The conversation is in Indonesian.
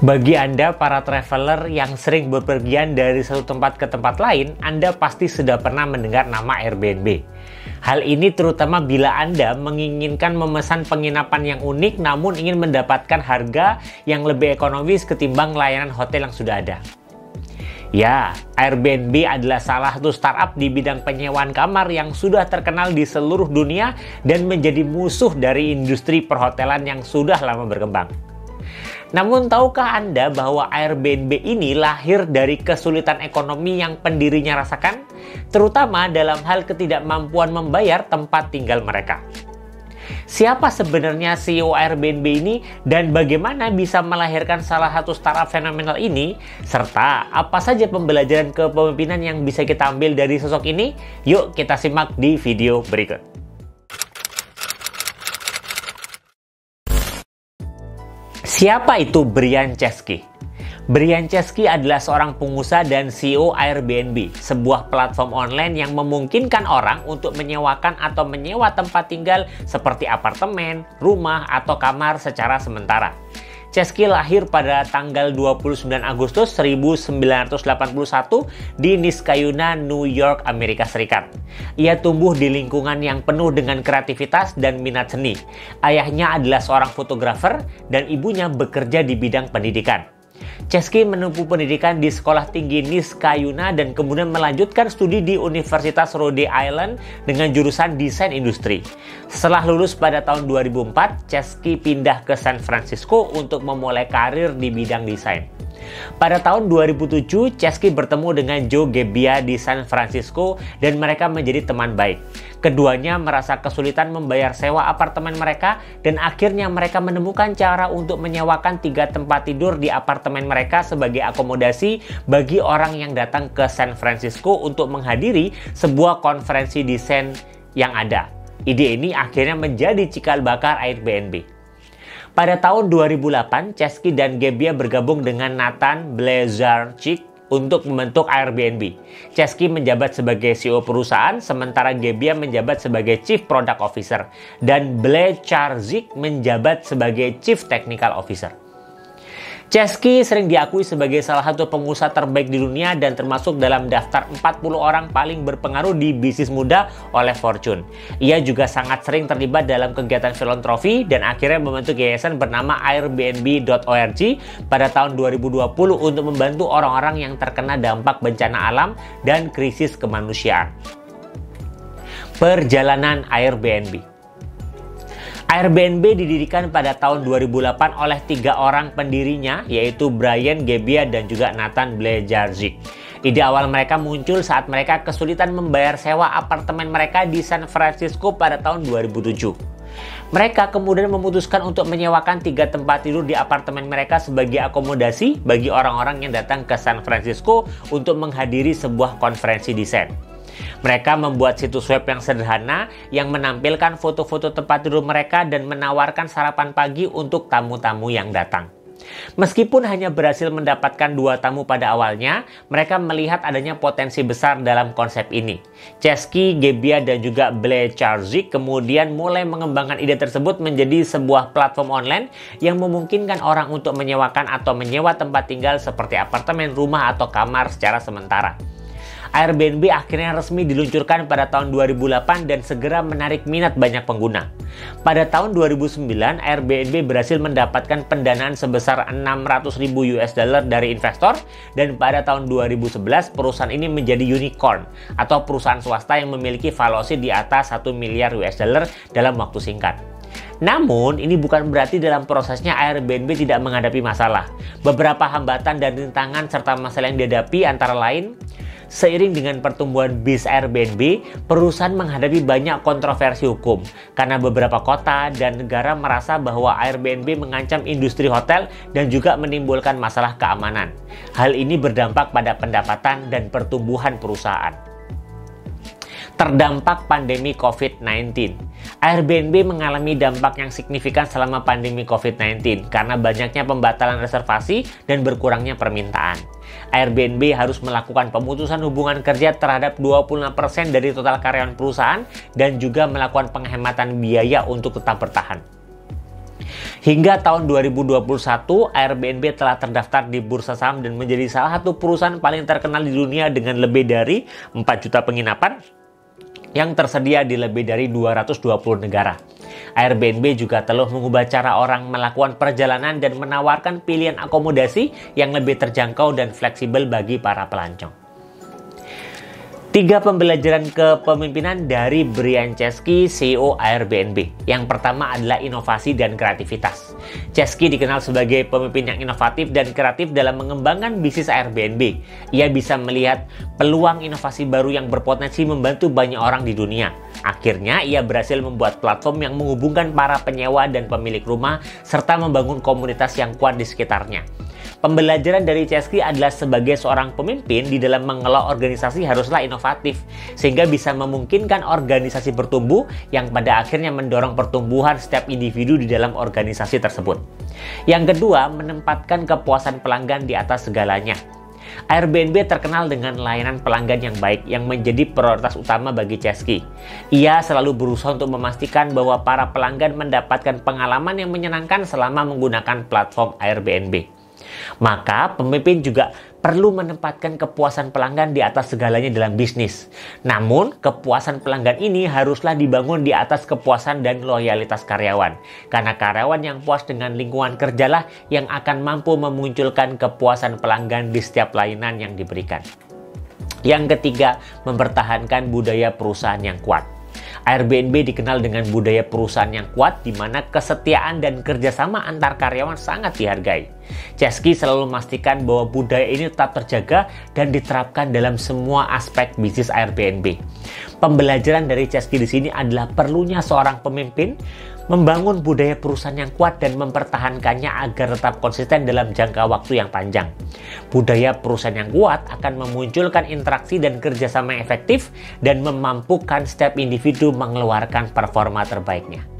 Bagi Anda para traveler yang sering bepergian dari satu tempat ke tempat lain, Anda pasti sudah pernah mendengar nama Airbnb. Hal ini terutama bila Anda menginginkan memesan penginapan yang unik namun ingin mendapatkan harga yang lebih ekonomis ketimbang layanan hotel yang sudah ada. Ya, Airbnb adalah salah satu startup di bidang penyewaan kamar yang sudah terkenal di seluruh dunia dan menjadi musuh dari industri perhotelan yang sudah lama berkembang. Namun tahukah Anda bahwa Airbnb ini lahir dari kesulitan ekonomi yang pendirinya rasakan, terutama dalam hal ketidakmampuan membayar tempat tinggal mereka? Siapa sebenarnya CEO Airbnb ini dan bagaimana bisa melahirkan salah satu startup fenomenal ini? Serta apa saja pembelajaran kepemimpinan yang bisa kita ambil dari sosok ini? Yuk kita simak di video berikut. Siapa itu Brian Chesky? Brian Chesky adalah seorang pengusaha dan CEO Airbnb, sebuah platform online yang memungkinkan orang untuk menyewakan atau menyewa tempat tinggal seperti apartemen, rumah, atau kamar secara sementara. Chesky lahir pada tanggal 29 Agustus 1981 di Niskayuna, New York, Amerika Serikat. Ia tumbuh di lingkungan yang penuh dengan kreativitas dan minat seni. Ayahnya adalah seorang fotografer dan ibunya bekerja di bidang pendidikan. Chesky menempuh pendidikan di Sekolah Tinggi Niskayuna dan kemudian melanjutkan studi di Universitas Rhode Island dengan jurusan desain industri. Setelah lulus pada tahun 2004, Chesky pindah ke San Francisco untuk memulai karir di bidang desain. Pada tahun 2007, Chesky bertemu dengan Joe Gebbia di San Francisco dan mereka menjadi teman baik. Keduanya merasa kesulitan membayar sewa apartemen mereka dan akhirnya mereka menemukan cara untuk menyewakan 3 tempat tidur di apartemen mereka sebagai akomodasi bagi orang yang datang ke San Francisco untuk menghadiri sebuah konferensi desain yang ada. Ide ini akhirnya menjadi cikal bakal Airbnb. Pada tahun 2008, Chesky dan Gebbia bergabung dengan Nathan Blecharczyk untuk membentuk Airbnb. Chesky menjabat sebagai CEO perusahaan, sementara Gebbia menjabat sebagai Chief Product Officer, dan Blecharczyk menjabat sebagai Chief Technical Officer. Chesky sering diakui sebagai salah satu pengusaha terbaik di dunia dan termasuk dalam daftar 40 orang paling berpengaruh di bisnis muda oleh Fortune. Ia juga sangat sering terlibat dalam kegiatan filantropi dan akhirnya membentuk yayasan bernama Airbnb.org pada tahun 2020 untuk membantu orang-orang yang terkena dampak bencana alam dan krisis kemanusiaan. Perjalanan Airbnb. Airbnb didirikan pada tahun 2008 oleh 3 orang pendirinya, yaitu Brian, Gebbia, dan juga Nathan Blecharczyk. Ide awal mereka muncul saat mereka kesulitan membayar sewa apartemen mereka di San Francisco pada tahun 2007. Mereka kemudian memutuskan untuk menyewakan 3 tempat tidur di apartemen mereka sebagai akomodasi bagi orang-orang yang datang ke San Francisco untuk menghadiri sebuah konferensi desain. Mereka membuat situs web yang sederhana yang menampilkan foto-foto tempat tidur mereka dan menawarkan sarapan pagi untuk tamu-tamu yang datang. Meskipun hanya berhasil mendapatkan 2 tamu pada awalnya, mereka melihat adanya potensi besar dalam konsep ini. Chesky, Gebbia, dan juga Blecharczyk kemudian mulai mengembangkan ide tersebut menjadi sebuah platform online yang memungkinkan orang untuk menyewakan atau menyewa tempat tinggal seperti apartemen, rumah, atau kamar secara sementara. Airbnb akhirnya resmi diluncurkan pada tahun 2008 dan segera menarik minat banyak pengguna. Pada tahun 2009, Airbnb berhasil mendapatkan pendanaan sebesar $600.000 dari investor dan pada tahun 2011 perusahaan ini menjadi unicorn atau perusahaan swasta yang memiliki valuasi di atas $1 miliar dalam waktu singkat. Namun, ini bukan berarti dalam prosesnya Airbnb tidak menghadapi masalah. Beberapa hambatan dan rintangan serta masalah yang dihadapi antara lain, seiring dengan pertumbuhan bisnis Airbnb, perusahaan menghadapi banyak kontroversi hukum karena beberapa kota dan negara merasa bahwa Airbnb mengancam industri hotel dan juga menimbulkan masalah keamanan. Hal ini berdampak pada pendapatan dan pertumbuhan perusahaan. Terdampak pandemi COVID-19. Airbnb mengalami dampak yang signifikan selama pandemi COVID-19 karena banyaknya pembatalan reservasi dan berkurangnya permintaan. Airbnb harus melakukan pemutusan hubungan kerja terhadap 25% dari total karyawan perusahaan dan juga melakukan penghematan biaya untuk tetap bertahan. Hingga tahun 2021, Airbnb telah terdaftar di bursa saham dan menjadi salah satu perusahaan paling terkenal di dunia dengan lebih dari 4 juta penginapan yang tersedia di lebih dari 220 negara. Airbnb juga telah mengubah cara orang melakukan perjalanan dan menawarkan pilihan akomodasi yang lebih terjangkau dan fleksibel bagi para pelancong. 3 pembelajaran kepemimpinan dari Brian Chesky, CEO Airbnb. Yang pertama adalah inovasi dan kreativitas. Chesky dikenal sebagai pemimpin yang inovatif dan kreatif dalam mengembangkan bisnis Airbnb. Ia bisa melihat peluang inovasi baru yang berpotensi membantu banyak orang di dunia. Akhirnya, ia berhasil membuat platform yang menghubungkan para penyewa dan pemilik rumah, serta membangun komunitas yang kuat di sekitarnya. Pembelajaran dari Chesky adalah sebagai seorang pemimpin di dalam mengelola organisasi haruslah inovatif, sehingga bisa memungkinkan organisasi bertumbuh yang pada akhirnya mendorong pertumbuhan setiap individu di dalam organisasi tersebut. Yang kedua, menempatkan kepuasan pelanggan di atas segalanya. Airbnb terkenal dengan layanan pelanggan yang baik yang menjadi prioritas utama bagi Chesky. Ia selalu berusaha untuk memastikan bahwa para pelanggan mendapatkan pengalaman yang menyenangkan selama menggunakan platform Airbnb. Maka pemimpin juga perlu menempatkan kepuasan pelanggan di atas segalanya dalam bisnis. Namun, kepuasan pelanggan ini haruslah dibangun di atas kepuasan dan loyalitas karyawan. Karena karyawan yang puas dengan lingkungan kerjalah yang akan mampu memunculkan kepuasan pelanggan di setiap layanan yang diberikan. Yang ketiga, mempertahankan budaya perusahaan yang kuat. Airbnb dikenal dengan budaya perusahaan yang kuat di mana kesetiaan dan kerjasama antar karyawan sangat dihargai. Chesky selalu memastikan bahwa budaya ini tetap terjaga dan diterapkan dalam semua aspek bisnis Airbnb. Pembelajaran dari Chesky di sini adalah perlunya seorang pemimpin membangun budaya perusahaan yang kuat dan mempertahankannya agar tetap konsisten dalam jangka waktu yang panjang. Budaya perusahaan yang kuat akan memunculkan interaksi dan kerjasama yang efektif dan memampukan setiap individu mengeluarkan performa terbaiknya.